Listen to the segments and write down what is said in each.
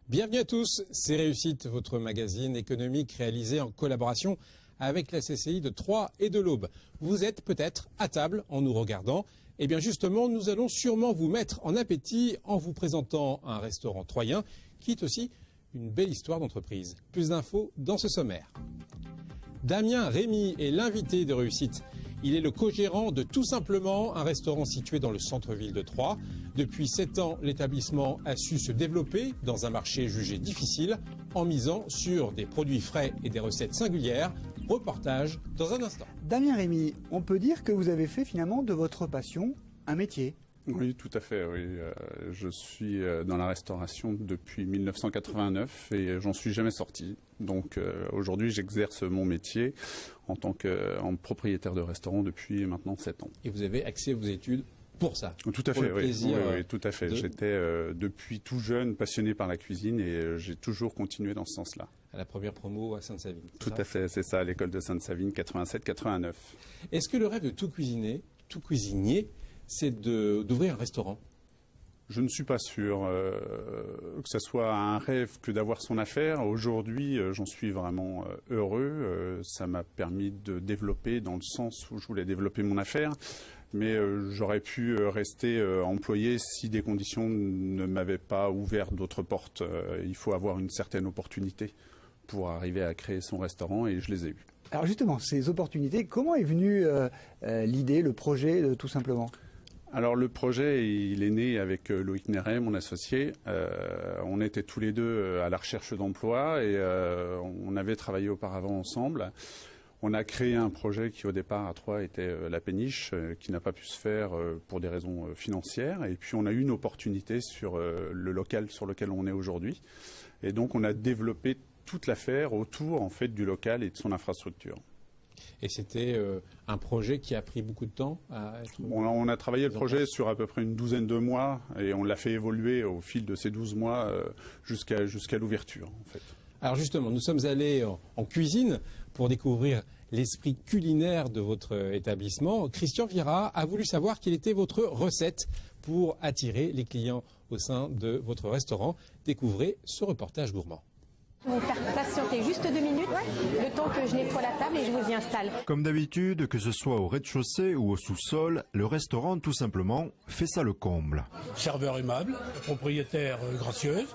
Bienvenue à tous, c'est Réussite, votre magazine économique réalisé en collaboration avec la CCI de Troyes et de l'Aube. Vous êtes peut-être à table en nous regardant. Eh bien justement, nous allons sûrement vous mettre en appétit en vous présentant un restaurant troyen qui est aussi une belle histoire d'entreprise. Plus d'infos dans ce sommaire. Damien Rémy est l'invité de Réussite. Il est le co-gérant de Tout Simplement, un restaurant situé dans le centre-ville de Troyes. Depuis 7 ans, l'établissement a su se développer dans un marché jugé difficile en misant sur des produits frais et des recettes singulières. Reportage dans un instant. Damien Rémy, on peut dire que vous avez fait finalement de votre passion un métier. Oui, tout à fait. Oui. Je suis dans la restauration depuis 1989 et j'en suis jamais sorti. Donc aujourd'hui, j'exerce mon métier en tant que propriétaire de restaurant depuis maintenant 7 ans. Et vous avez axé vos études pour ça? Tout à fait, oui, tout à fait. De... J'étais depuis tout jeune passionné par la cuisine et j'ai toujours continué dans ce sens-là. À la première promo à Sainte-Savine. Tout à fait, c'est ça, à l'école de Sainte-Savine, 87-89. Est-ce que le rêve de tout cuisinier, c'est d'ouvrir un restaurant? Je ne suis pas sûr que ce soit un rêve que d'avoir son affaire. Aujourd'hui, j'en suis vraiment heureux. Ça m'a permis de développer dans le sens où je voulais développer mon affaire. Mais j'aurais pu rester employé si des conditions ne m'avaient pas ouvert d'autres portes. Il faut avoir une certaine opportunité pour arriver à créer son restaurant et je les ai eues. Alors justement, ces opportunités, comment est venue l'idée, le projet de Tout Simplement ? Alors le projet, il est né avec Loïc Néret, mon associé. On était tous les deux à la recherche d'emploi et on avait travaillé auparavant ensemble. On a créé un projet qui au départ à Troyes était la péniche, qui n'a pas pu se faire pour des raisons financières. Et puis on a eu une opportunité sur le local sur lequel on est aujourd'hui. Et donc on a développé toute l'affaire autour en fait du local et de son infrastructure. Et c'était un projet qui a pris beaucoup de temps à être... On a travaillé le projet sur à peu près une douzaine de mois et on l'a fait évoluer au fil de ces 12 mois jusqu'à l'ouverture en fait. Alors justement, nous sommes allés en cuisine pour découvrir l'esprit culinaire de votre établissement. Christian Vira a voulu savoir quelle était votre recette pour attirer les clients au sein de votre restaurant. Découvrez ce reportage gourmand. Vous patientez juste 2 minutes, le temps que je nettoie la table et je vous y installe. Comme d'habitude, que ce soit au rez-de-chaussée ou au sous-sol, le restaurant Tout Simplement fait ça le comble. Serveur aimable, propriétaire gracieuse.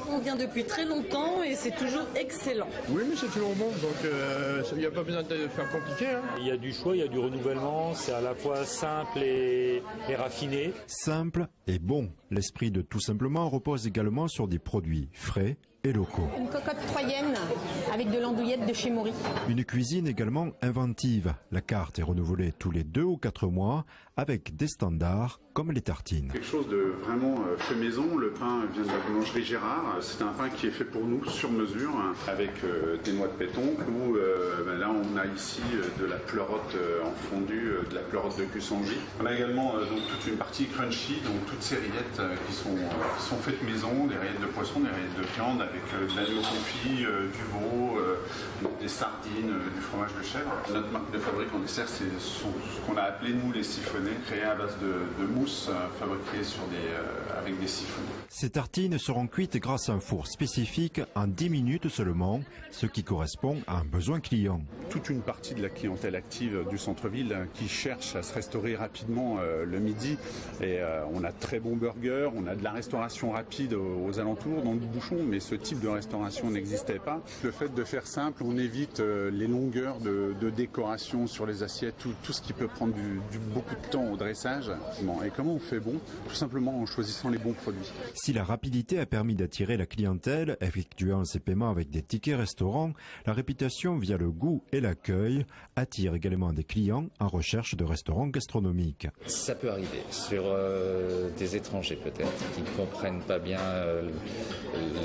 On vient depuis très longtemps et c'est toujours excellent. Oui, mais c'est toujours bon, donc il n'y a pas besoin de faire compliqué. Hein. Il y a du choix, il y a du renouvellement, c'est à la fois simple et raffiné. Simple et bon. L'esprit de Tout Simplement repose également sur des produits frais et locaux. Une cocotte troyenne avec de l'andouillette de chez Maury. Une cuisine également inventive. La carte est renouvelée tous les 2 ou 4 mois avec des standards comme les tartines. Quelque chose de vraiment fait maison. Le pain vient de la boulangerie Gérard. C'est un pain qui est fait pour nous sur mesure avec des noix de pétoncle ou là on a ici de la pleurote en fondu, de la pleurote de Cussangy. On a également donc toute une partie crunchy, donc toutes ces rillettes qui sont faites maison, des rillettes de poisson, des rillettes de viande avec de l'agneau confit, du veau, des sardines, du fromage de chèvre. Notre marque de fabrique en dessert, c'est ce qu'on a appelé nous les siphonnés, créés à base de mousse fabriquée avec des siphons. Ces tartines seront cuites grâce à un four spécifique en 10 minutes seulement, ce qui correspond à un besoin client. Toute une partie de la clientèle active du centre-ville qui cherche à se restaurer rapidement le midi. Et on a de très bons burgers, on a de la restauration rapide aux alentours, dans le bouchon, mais ce type de restauration n'existait pas. Le fait de faire simple, on évite les longueurs de décoration sur les assiettes, tout ce qui peut prendre beaucoup de temps au dressage. Et comment on fait bon? Tout simplement en choisissant les bons produits. Si la rapidité a permis d'attirer la clientèle, effectuant ses paiements avec des tickets restaurants, la réputation via le goût et l'accueil attire également des clients en recherche de restaurants gastronomiques. Ça peut arriver sur des étrangers peut-être qui ne comprennent pas bien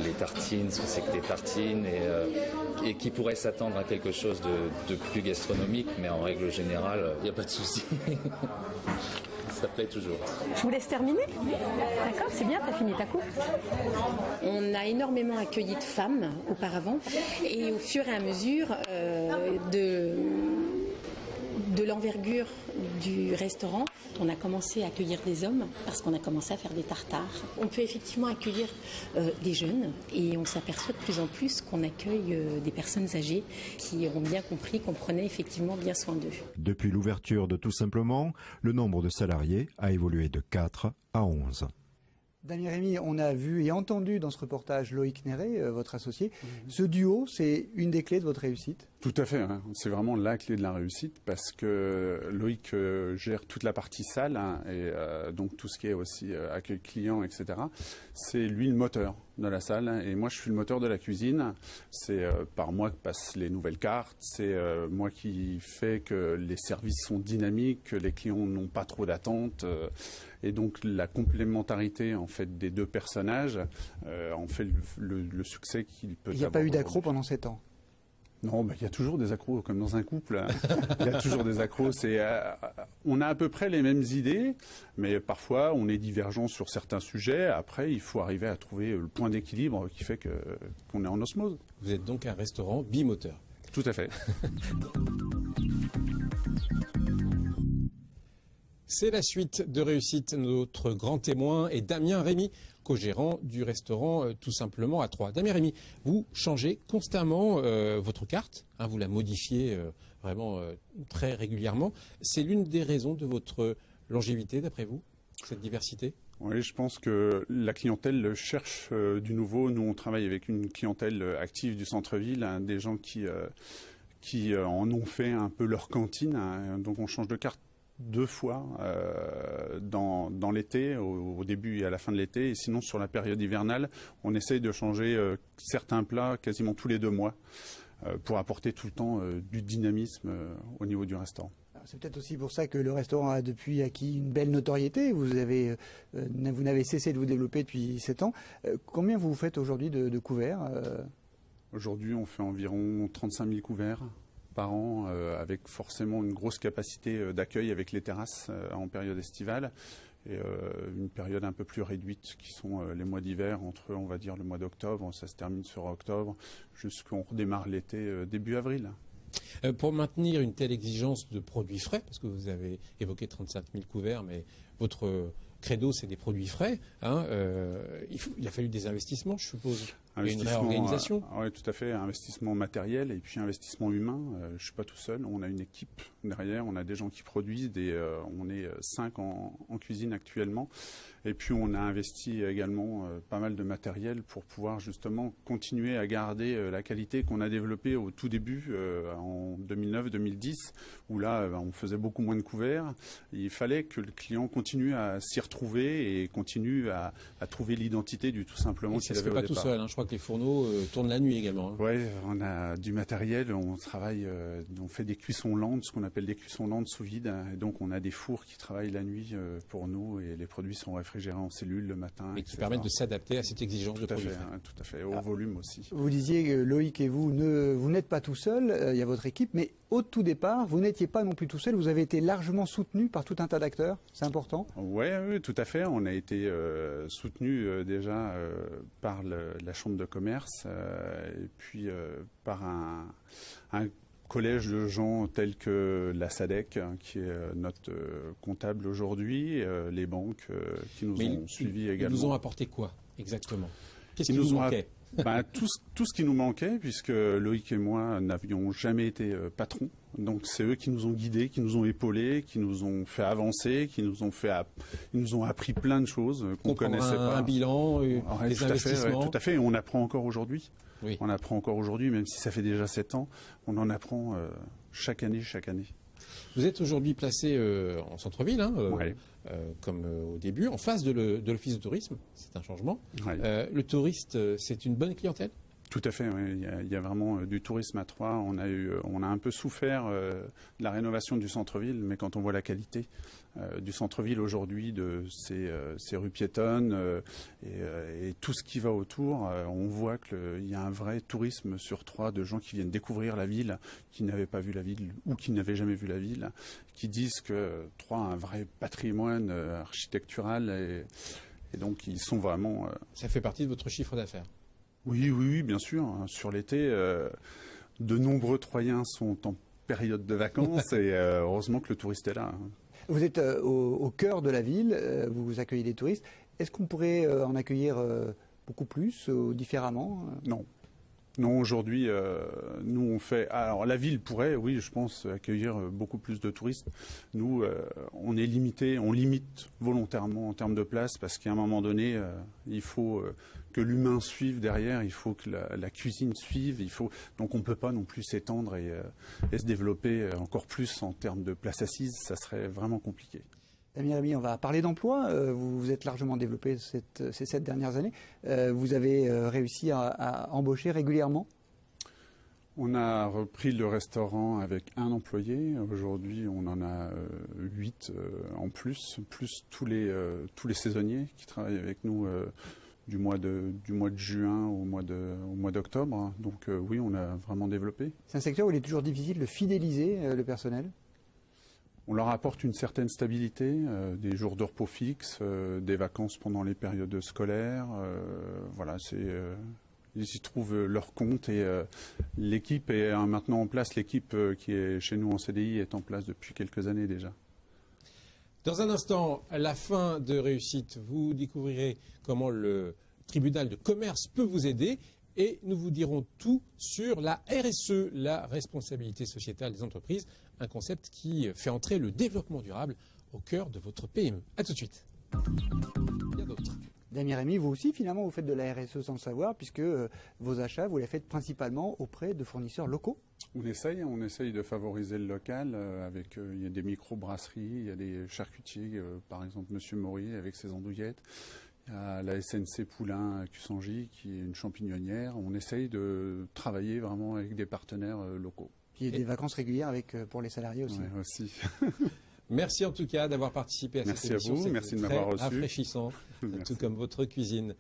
les tartines, ce que c'est que des tartines et qui pourraient s'attendre à quelque chose de plus gastronomique, mais en règle générale, il n'y a pas de souci. Ça plaît toujours. Je vous laisse terminer. D'accord, c'est bien, t'as fini ta coupe. On a énormément accueilli de femmes auparavant et au fur et à mesure de l'envergure du restaurant, on a commencé à accueillir des hommes parce qu'on a commencé à faire des tartares. On peut effectivement accueillir des jeunes et on s'aperçoit de plus en plus qu'on accueille des personnes âgées qui ont bien compris qu'on prenait effectivement bien soin d'eux. Depuis l'ouverture de Tout Simplement, le nombre de salariés a évolué de 4 à 11. Damien Rémy, on a vu et entendu dans ce reportage Loïc Néret, votre associé. Ce duo, c'est une des clés de votre réussite? Tout à fait, hein. C'est vraiment la clé de la réussite parce que Loïc gère toute la partie salle hein, et donc tout ce qui est aussi accueil client, etc. C'est lui le moteur de la salle et moi je suis le moteur de la cuisine. C'est par moi que passent les nouvelles cartes, c'est moi qui fais que les services sont dynamiques, que les clients n'ont pas trop d'attentes. Et donc la complémentarité en fait des deux personnages en fait le succès qu'il peut avoir. Il n'y a pas eu d'accro pendant 7 ans? Non, il y a toujours des accros, comme dans un couple. Il y a toujours des accros. On a à peu près les mêmes idées, mais parfois on est divergent sur certains sujets. Après, il faut arriver à trouver le point d'équilibre qui fait qu'on est en osmose. Vous êtes donc un restaurant bimoteur. Tout à fait. C'est la suite de réussite. Notre grand témoin est Damien Rémy, co-gérant du restaurant Tout Simplement à Troyes. Damien Rémy, vous changez constamment votre carte, hein, vous la modifiez vraiment très régulièrement. C'est l'une des raisons de votre longévité, d'après vous, cette diversité? Oui, je pense que la clientèle cherche du nouveau. Nous, on travaille avec une clientèle active du centre-ville, hein, des gens qui en ont fait un peu leur cantine. Hein, donc on change de carte 2 fois dans l'été, au début et à la fin de l'été. Et sinon, sur la période hivernale, on essaye de changer certains plats quasiment tous les 2 mois pour apporter tout le temps du dynamisme au niveau du restaurant. C'est peut-être aussi pour ça que le restaurant a depuis acquis une belle notoriété. Vous n'avez cessé de vous développer depuis 7 ans. Combien vous faites aujourd'hui de couverts? Aujourd'hui, on fait environ 35 000 couverts par an, avec forcément une grosse capacité d'accueil avec les terrasses en période estivale et une période un peu plus réduite qui sont les mois d'hiver, entre on va dire le mois d'octobre, ça se termine sur octobre, jusqu'on redémarre l'été début avril. Pour maintenir une telle exigence de produits frais, parce que vous avez évoqué 35 000 couverts, mais votre credo c'est des produits frais, hein, il a fallu des investissements, je suppose. Et une réorganisation. Oui, tout à fait. Investissement matériel et puis investissement humain. Je ne suis pas tout seul. On a une équipe derrière. On a des gens qui produisent. On est 5 en cuisine actuellement. Et puis on a investi également pas mal de matériel pour pouvoir justement continuer à garder la qualité qu'on a développée au tout début en 2009-2010, où là on faisait beaucoup moins de couverts. Il fallait que le client continue à s'y retrouver et continue à trouver l'identité du Tout Simplement. Et ça ne se fait pas tout seul, hein. Je crois que les fourneaux tournent la nuit également. Hein. Oui, on a du matériel, on travaille, on fait des cuissons lentes, ce qu'on appelle des cuissons lentes sous vide. Et donc on a des fours qui travaillent la nuit pour nous et les produits sont réfrigérés en cellule le matin. Et qui permettent de s'adapter à cette exigence de produits. Tout à fait, au volume aussi. Vous disiez que Loïc et vous n'êtes pas tout seul, il y a votre équipe, mais au tout départ, vous n'étiez pas non plus tout seul, vous avez été largement soutenu par tout un tas d'acteurs, c'est important? Oui, tout à fait, on a été soutenu déjà par la Chambre de commerce et puis par un collège de gens tels que la SADEC, qui est notre comptable aujourd'hui, les banques qui nous ont suivis également. Ils nous ont apporté quoi exactement? Qu'est-ce qui nous manquait? Tout ce qui nous manquait, puisque Loïc et moi n'avions jamais été patrons. Donc c'est eux qui nous ont guidés, qui nous ont épaulés, qui nous ont fait avancer, ils nous ont appris plein de choses qu'on connaissait pas. Un bilan, des investissements. Tout à fait, et on apprend encore aujourd'hui. Oui. On apprend encore aujourd'hui, même si ça fait déjà 7 ans, on en apprend chaque année. Vous êtes aujourd'hui placé en centre-ville, hein, comme au début, en face de l'office de tourisme. C'est un changement. Ouais. Le touriste, c'est une bonne clientèle? Tout à fait, oui. Il y a vraiment du tourisme à Troyes. On a un peu souffert de la rénovation du centre-ville, mais quand on voit la qualité du centre-ville aujourd'hui, de ces rues piétonnes et tout ce qui va autour, on voit qu'il y a un vrai tourisme sur Troyes de gens qui viennent découvrir la ville, qui n'avaient pas vu la ville ou qui n'avaient jamais vu la ville, qui disent que Troyes a un vrai patrimoine architectural et donc ils sont vraiment... Ça fait partie de votre chiffre d'affaires? Oui, bien sûr. Sur l'été, de nombreux Troyens sont en période de vacances et heureusement que le touriste est là. Vous êtes au cœur de la ville, vous accueillez des touristes. Est-ce qu'on pourrait en accueillir beaucoup plus ou différemment? Non. Non, aujourd'hui, nous on fait. Alors la ville pourrait, oui, je pense, accueillir beaucoup plus de touristes. Nous, on est limité, on limite volontairement en termes de place parce qu'à un moment donné, il faut que l'humain suive derrière, il faut que la cuisine suive, donc on ne peut pas non plus s'étendre et se développer encore plus en termes de place assise, ça serait vraiment compliqué. Damien Rémy, on va parler d'emploi. Vous vous êtes largement développé ces 7 dernières années. Vous avez réussi à embaucher régulièrement? On a repris le restaurant avec un employé. Aujourd'hui, on en a 8 en plus tous les saisonniers qui travaillent avec nous du mois de juin au mois d'octobre. Donc oui, on a vraiment développé. C'est un secteur où il est toujours difficile de fidéliser le personnel? On leur apporte une certaine stabilité, des jours de repos fixes, des vacances pendant les périodes scolaires. Voilà, ils y trouvent leur compte et l'équipe est maintenant en place. L'équipe qui est chez nous en CDI est en place depuis quelques années déjà. Dans un instant, à la fin de Réussite, vous découvrirez comment le tribunal de commerce peut vous aider. Et nous vous dirons tout sur la RSE, la responsabilité sociétale des entreprises, un concept qui fait entrer le développement durable au cœur de votre PME. A tout de suite. Il y a d'autres. Damien Rémy, vous aussi, finalement, vous faites de la RSE sans le savoir, puisque vos achats, vous les faites principalement auprès de fournisseurs locaux. On essaye de favoriser le local avec, il y a des micro-brasseries, il y a des charcutiers, par exemple Monsieur Maury avec ses andouillettes. Il y a la SNC Poulain à Cussangy qui est une champignonnière. On essaye de travailler vraiment avec des partenaires locaux. Puis il y a des vacances régulières pour les salariés aussi. Ouais, aussi. Merci en tout cas d'avoir participé à cette émission. Merci à vous, merci de m'avoir reçu. Rafraîchissant, tout comme votre cuisine.